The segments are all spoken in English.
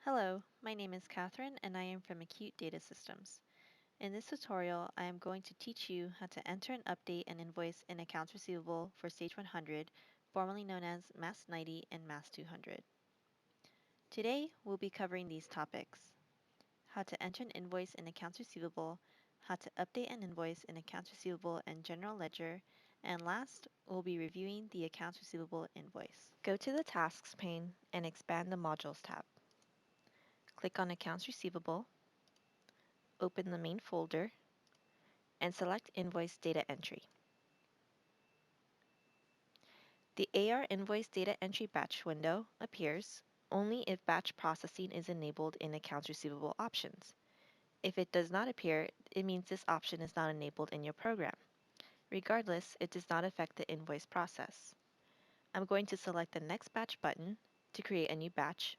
Hello, my name is Catherine and I am from Acute Data Systems. In this tutorial, I am going to teach you how to enter and update an invoice in Accounts Receivable for Stage 100, formerly known as MAS 90 and MAS 200. Today, we'll be covering these topics: how to enter an invoice in Accounts Receivable, how to update an invoice in Accounts Receivable and General Ledger, and last, we'll be reviewing the Accounts Receivable invoice. Go to the Tasks pane and expand the Modules tab. Click on Accounts Receivable, open the main folder, and select Invoice Data Entry. The AR Invoice Data Entry Batch window appears only if batch processing is enabled in Accounts Receivable options. If it does not appear, it means this option is not enabled in your program. Regardless, it does not affect the invoice process. I'm going to select the Next Batch button to create a new batch,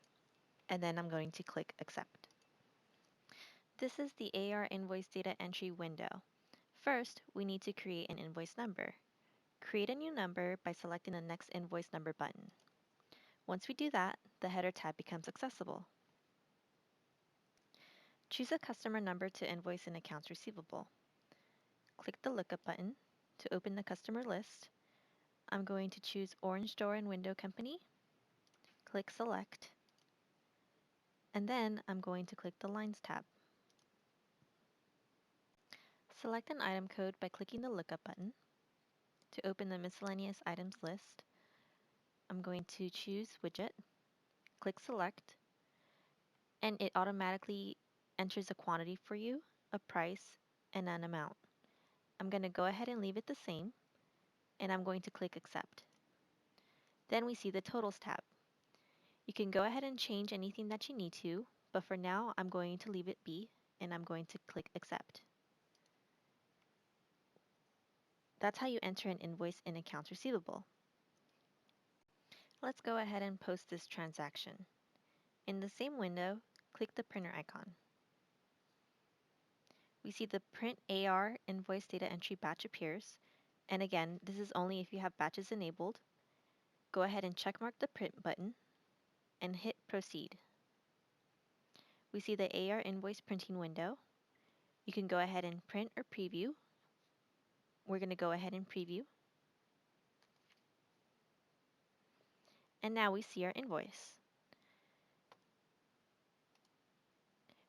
and then I'm going to click Accept. This is the AR Invoice Data Entry window. First, we need to create an invoice number. Create a new number by selecting the Next Invoice Number button. Once we do that, the Header tab becomes accessible. Choose a customer number to invoice in Accounts Receivable. Click the Lookup button to open the customer list. I'm going to choose Orange Door and Window Company. Click Select. And then I'm going to click the Lines tab. Select an item code by clicking the Lookup button. To open the Miscellaneous Items list, I'm going to choose Widget, click Select, and it automatically enters a quantity for you, a price, and an amount. I'm going to go ahead and leave it the same, and I'm going to click Accept. Then we see the Totals tab. You can go ahead and change anything that you need to, but for now I'm going to leave it be, and I'm going to click Accept. That's how you enter an invoice in Accounts Receivable. Let's go ahead and post this transaction. In the same window, click the printer icon. We see the Print AR Invoice Data Entry batch appears, and again, this is only if you have batches enabled. Go ahead and checkmark the Print button and hit Proceed. We see the AR Invoice Printing window. You can go ahead and print or preview. We're going to go ahead and preview. And now we see our invoice.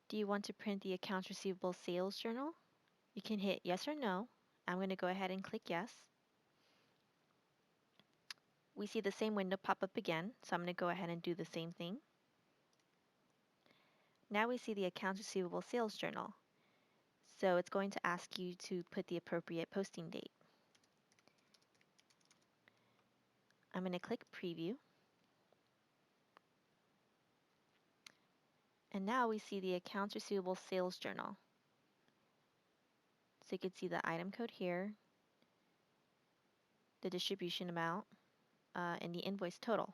Do you want to print the Accounts Receivable Sales Journal? You can hit Yes or No. I'm going to go ahead and click Yes. We see the same window pop up again, so I'm going to go ahead and do the same thing. Now we see the Accounts Receivable Sales Journal. So it's going to ask you to put the appropriate posting date. I'm going to click Preview. And now we see the Accounts Receivable Sales Journal. So you can see the item code here, the distribution amount, and the invoice total.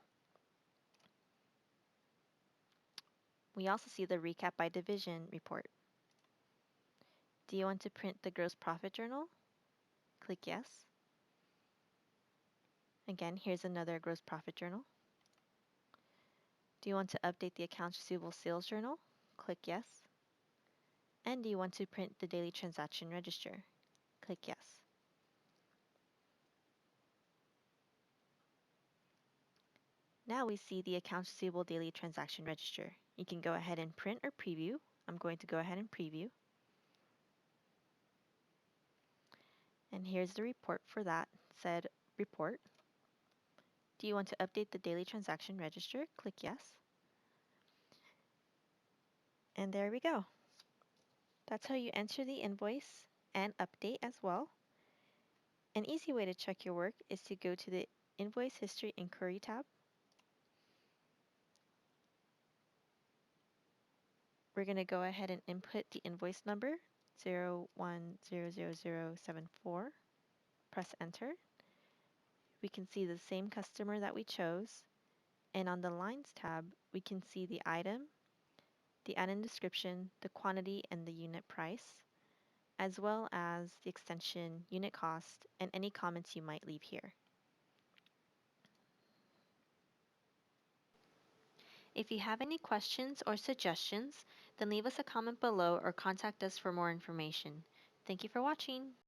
We also see the Recap by Division report. Do you want to print the Gross Profit Journal? Click Yes. Again, here's another Gross Profit Journal. Do you want to update the Accounts Receivable Sales Journal? Click Yes. And do you want to print the Daily Transaction Register? Click Yes. Now we see the Accounts Receivable Daily Transaction Register. You can go ahead and print or preview. I'm going to go ahead and preview. And here's the report for that said report. Do you want to update the Daily Transaction Register? Click Yes. And there we go. That's how you enter the invoice and update as well. An easy way to check your work is to go to the Invoice History Inquiry tab. We're going to go ahead and input the invoice number 01000074. Press Enter. We can see the same customer that we chose. And on the Lines tab, we can see the item description, the quantity, and the unit price, as well as the extension, unit cost, and any comments you might leave here. If you have any questions or suggestions, then leave us a comment below or contact us for more information. Thank you for watching.